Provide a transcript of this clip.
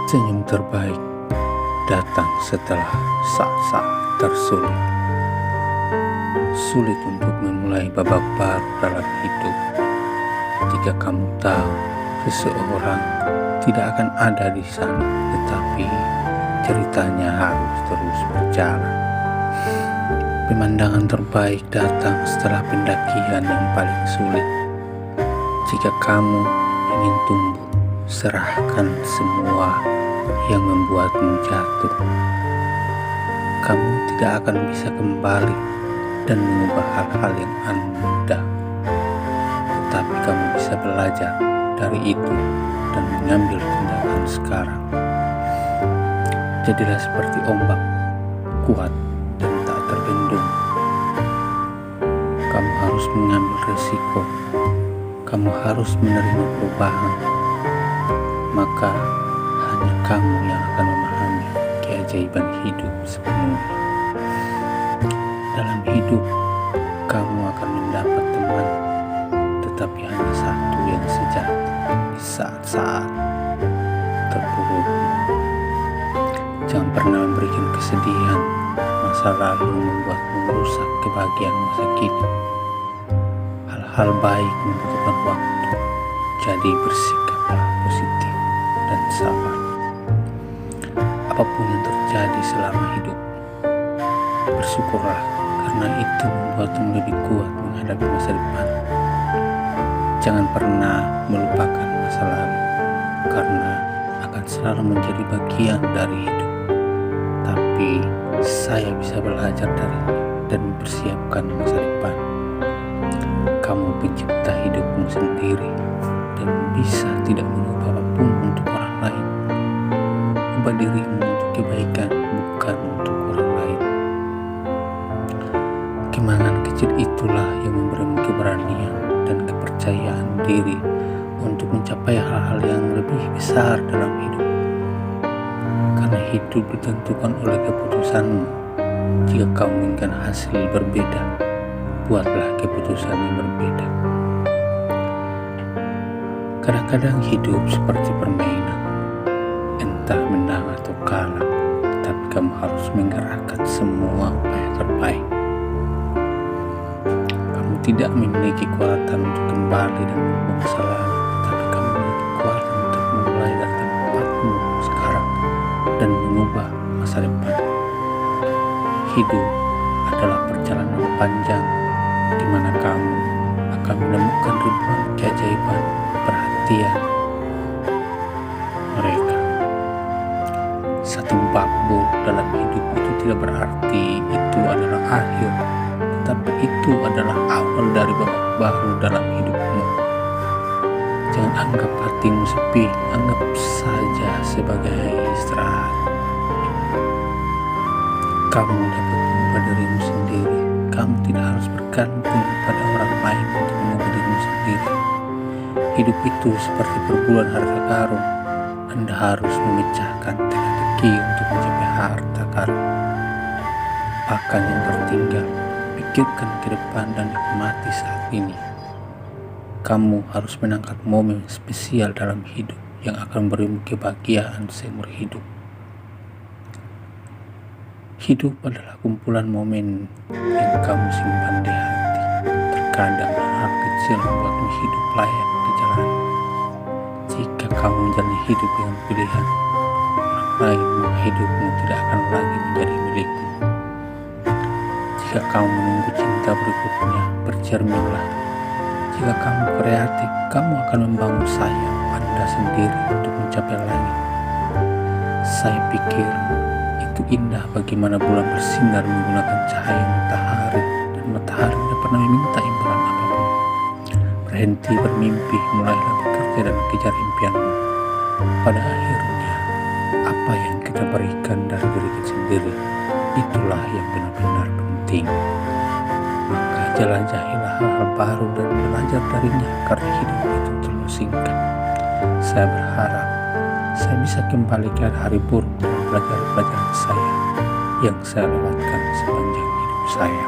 Senyum terbaik datang setelah saat-saat tersulit. Sulit untuk memulai babak baru dalam hidup jika kamu tahu seseorang tidak akan ada di sana, tetapi ceritanya harus terus berjalan. Pemandangan terbaik datang setelah pendakian yang paling sulit. Jika kamu ingin tumbuh, serahkan semua yang membuatmu jatuh. Kamu tidak akan bisa kembali dan mengubah hal-hal yang mudah, tetapi kamu bisa belajar dari itu dan mengambil tindakan sekarang. Jadilah seperti ombak, kuat dan tak terbendung. Kamu harus mengambil resiko, kamu harus menerima perubahan, maka hanya kamu yang akan memahami keajaiban hidup sepenuhnya. Dalam hidup, kamu akan mendapat teman, tetapi hanya satu yang sejati di saat-saat terpurukmu. Jangan pernah memberikan kesedihan. Masa lalu membuatmu merusak kebahagiaan masa kini. Hal-hal baik membutuhkan waktu, jadi bersikaplah positif dan sabar. Apapun yang terjadi selama hidup, bersyukurlah, karena itu membuatmu lebih kuat menghadapi masa depan. Jangan pernah melupakan masa lalu, karena akan selalu menjadi bagian dari hidup. Tapi saya bisa belajar darinya dan mempersiapkan masa depan. Kamu pencipta hidupmu sendiri dan bisa tidak mengubah apapun untuk orang lain. Ubah dirimu untuk kebaikan, bukan untuk orang lain. Keimanan kecil itulah yang memberimu keberanian dan kepercayaan diri untuk mencapai hal-hal yang lebih besar dalam hidup. Karena hidup ditentukan oleh keputusanmu. Jika kamu menginginkan hasil berbeda, buatlah keputusan yang berbeda. Kadang-kadang hidup seperti permainan, entah menang atau kalah, tetapi kamu harus menggerakkan semua upaya terbaik. Kamu tidak memiliki kekuatan untuk kembali dan mengubah masa lalu, tetapi kamu memiliki kekuatan untuk memulai dari tempatmu sekarang dan mengubah masa depan. Hidup adalah perjalanan panjang di mana kamu akan menemukan ribuan keajaiban perhatian mereka. Satu bab buruk dalam hidup itu tidak berarti itu adalah akhir, tetapi itu adalah awal dari babak baru dalam hidupmu. Jangan anggap hatimu sepi, anggap saja sebagai istirahat. Kamu dapat mengubah dirimu sendiri. Kamu tidak harus bergantung pada orang lain untuk mengubah dirimu sendiri. Hidup itu seperti perburuan harta karun. Anda harus memecahkan teka-teki untuk mencapai harta karun. Akan yang tertinggal, pikirkan ke depan dan nikmati saat ini. Kamu harus menangkap momen spesial dalam hidup yang akan memberimu kebahagiaan seumur hidup. Hidup adalah kumpulan momen yang kamu simpan di hati. Terkadang hal kecil membuatmu hidup layak dijalani. Jika kamu menjalani hidup dengan pilihan orang lain, maka hidupmu tidak akan lagi menjadi milikmu. Jika kamu menunggu cinta berikutnya, bercerminlah. Jika kamu kreatif, kamu akan membangun sayap Anda sendiri untuk mencapai langit. Saya pikir itu indah bagaimana bulan bersinar menggunakan cahaya matahari, dan matahari tidak pernah meminta imbalan apapun. Berhenti bermimpi, mulailah bekerja dan kejar impianmu. Pada akhirnya, apa yang kita berikan dari diri kita sendiri, itulah yang benar-benar penting. Maka jelajahilah hal-hal baru dan belajar darinya, karena hidup itu terlalu singkat. Saya berharap saya bisa kembali ke hari buruk dan pelajaran-pelajaran saya yang saya lewatkan sepanjang hidup saya.